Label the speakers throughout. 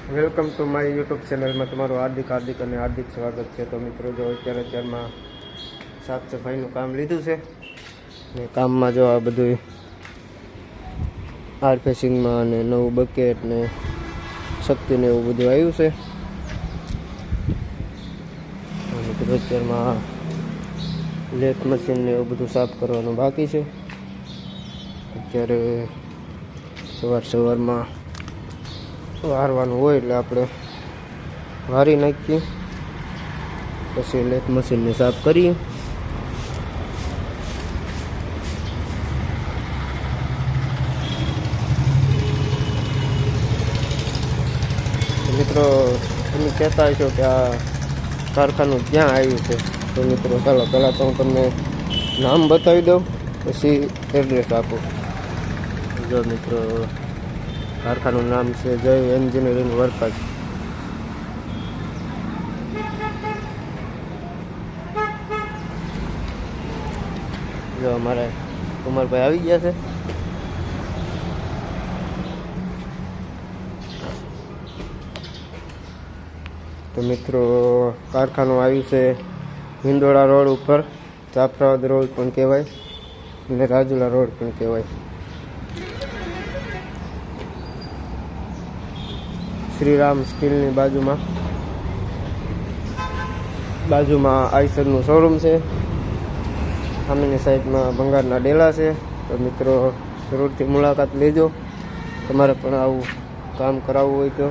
Speaker 1: Welcome to my YouTube ચેનલમાં તમારું હાર્દિક અને હાર્દિક સ્વાગત છે। તો મિત્રો જો અત્યારમાં સાફ સફાઈનું કામ લીધું છે ને કામમાં જો આ બધું આર ફેસિંગમાં અને નવું બકેટ ને શક્તિને એવું બધું આવ્યું છે। મિત્રો અત્યારમાં લેથ મશીન ને એવું બધું સાફ કરવાનું બાકી છે। અત્યારે સવારમાં વારવાનું હોય એટલે આપણે વારી નાખીએ, પછી લેથ મશીનને સાફ કરીએ। મિત્રો તમે કહેતા હશો કે આ કારખાનું ક્યાં આવ્યું છે, તો મિત્રો ચાલો પહેલાં તો હું તમને નામ બતાવી દઉં, પછી એડ્રેસ આપું। જો મિત્રો કારખાનું નામ છે જય એન્જિનિયરિંગ વર્કર્સ। જો અમારે કુમારભાઈ આવી ગયા છે। તો મિત્રો કારખાનું આવ્યું છે હિંડોળા રોડ ઉપર, જાફરાબાદ રોડ પણ કહેવાય અને રાજુલા રોડ પણ કહેવાય। શ્રીરામ સ્ટીલની બાજુમાં આઈસરનું શોરૂમ છે। સામેની સાઈડમાં ભંગારના ડેલા છે। તો મિત્રો જરૂરથી મુલાકાત લેજો, તમારે પણ આવું કામ કરાવવું હોય તો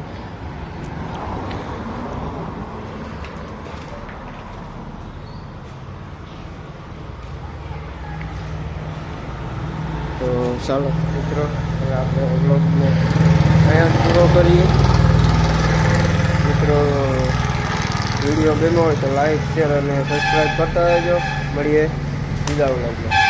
Speaker 1: ચાલો મિત્રો હવે આપણે વ્લોગને અહીંયા પૂરો કરીએ। મિત્રો વિડીયો ગમ્યો હોય તો લાઈક, શેર અને સબસ્ક્રાઈબ કરતા રહેજો। મળીએ બીજા વ્લોગમાં।